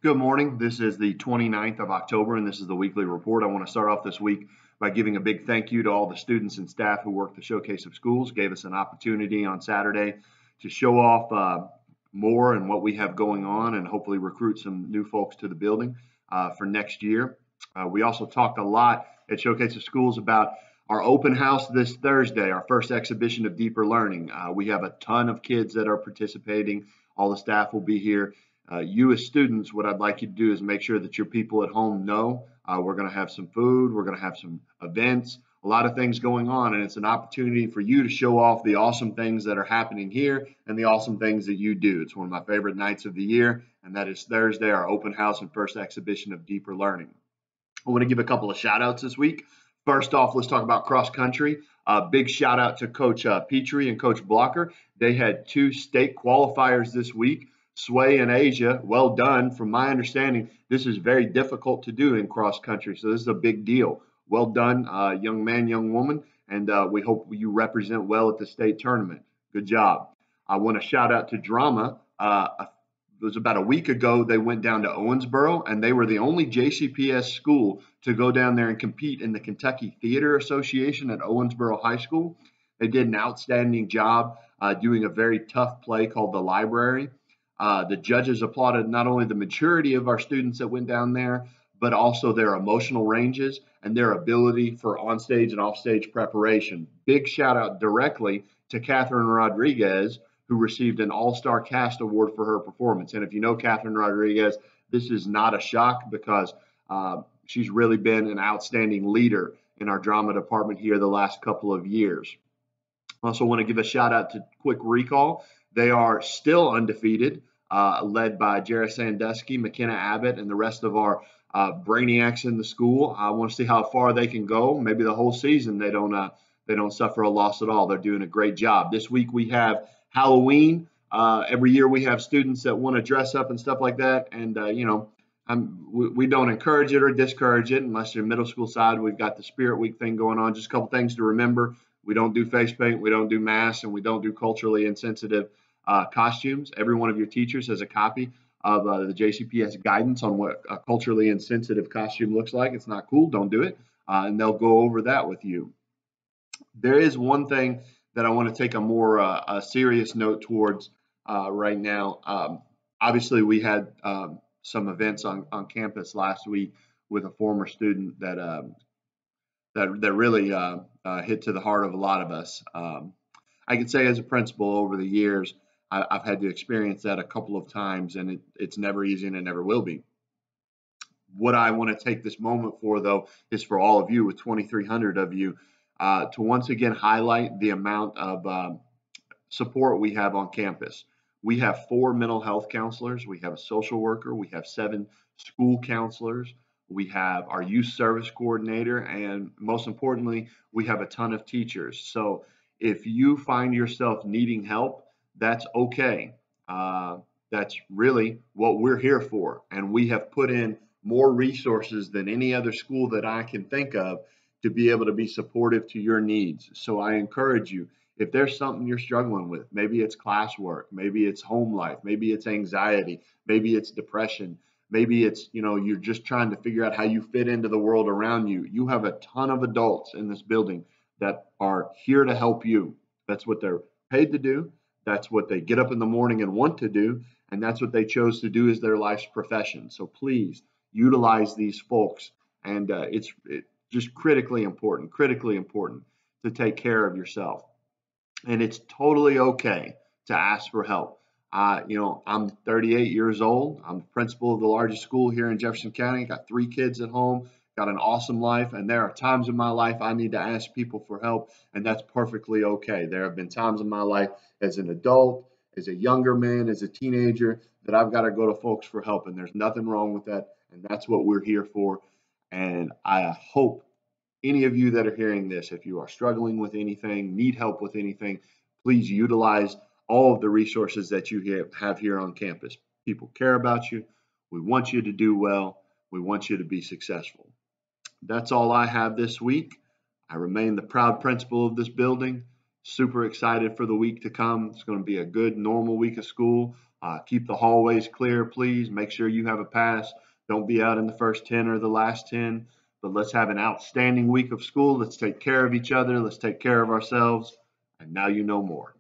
Good morning. This is the 29th of October, and this is the weekly report. I want to start off this week by giving a big thank you to all the students and staff who worked the Showcase of Schools, gave us an opportunity on Saturday to show off more and what we have going on and hopefully recruit some new folks to the building for next year. We also talked a lot at Showcase of Schools about our open house this Thursday, our first exhibition of deeper learning. We have a ton of kids that are participating. All the staff will be here. You as students, what I'd like you to do is make sure that your people at home know we're going to have some food, we're going to have some events, a lot of things going on, and it's an opportunity for you to show off the awesome things that are happening here and the awesome things that you do. It's one of my favorite nights of the year, and that is Thursday, our open house and first exhibition of deeper learning. I want to give a couple of shout outs this week. First off, let's talk about cross country. Big shout out to Coach Petrie and Coach Blocker. They had two state qualifiers this week. Sway and Asia, well done. From my understanding, this is very difficult to do in cross country, so this is a big deal. Well done, young man, young woman, and we hope you represent well at the state tournament. Good job. I want to shout out to drama. It was about a week ago, they went down to Owensboro, and they were the only JCPS school to go down there and compete in the Kentucky Theater Association at Owensboro High School. They did an outstanding job doing a very tough play called The Library. The judges applauded not only the maturity of our students that went down there, but also their emotional ranges and their ability for onstage and offstage preparation. Big shout out directly to Catherine Rodriguez, who received an All-Star Cast Award for her performance. And if you know Catherine Rodriguez, this is not a shock because she's really been an outstanding leader in our drama department here the last couple of years. I also want to give a shout out to Quick Recall. They are still undefeated, led by Jarrett Sandusky, McKenna Abbott, and the rest of our brainiacs in the school. I want to see how far they can go. Maybe the whole season they don't suffer a loss at all. They're doing a great job. This week we have Halloween. Every year we have students that want to dress up and stuff like that, and we don't encourage it or discourage it unless you're middle school side. We've got the Spirit Week thing going on. Just a couple things to remember. We don't do face paint, we don't do masks, and we don't do culturally insensitive costumes. Every one of your teachers has a copy of the JCPS guidance on what a culturally insensitive costume looks like. It's not cool, don't do it, and they'll go over that with you. There is one thing that I want to take a more a serious note towards right now. Obviously, we had some events on campus last week with a former student that really hit to the heart of a lot of us. I can say as a principal over the years, I've had to experience that a couple of times, and it's never easy and it never will be. What I want to take this moment for, though, is for all of you, with 2,300 of you, to once again highlight the amount of support we have on campus. We have 4 mental health counselors, we have a social worker, we have 7 school counselors, we have our youth service coordinator, and most importantly, we have a ton of teachers. So if you find yourself needing help, that's okay. That's really what we're here for. And we have put in more resources than any other school that I can think of to be able to be supportive to your needs. So I encourage you, if there's something you're struggling with, maybe it's classwork, maybe it's home life, maybe it's anxiety, maybe it's depression, maybe it's, you're just trying to figure out how you fit into the world around you. You have a ton of adults in this building that are here to help you. That's what they're paid to do. That's what they get up in the morning and want to do. And that's what they chose to do as their life's profession. So please utilize these folks. And it's just critically important to take care of yourself. And it's totally okay to ask for help. I'm 38 years old. I'm the principal of the largest school here in Jefferson County. Got 3 kids at home, got an awesome life. And there are times in my life I need to ask people for help, and that's perfectly okay. There have been times in my life as an adult, as a younger man, as a teenager, that I've got to go to folks for help, and there's nothing wrong with that. And that's what we're here for. And I hope any of you that are hearing this, if you are struggling with anything, need help with anything, please utilize all of the resources that you have here on campus. People care about you. We want you to do well. We want you to be successful. That's all I have this week. I remain the proud principal of this building. Super excited for the week to come. It's going to be a good, normal week of school. Keep the hallways clear, please. Make sure you have a pass. Don't be out in the first 10 or the last 10. But let's have an outstanding week of school. Let's take care of each other. Let's take care of ourselves. And now you know more.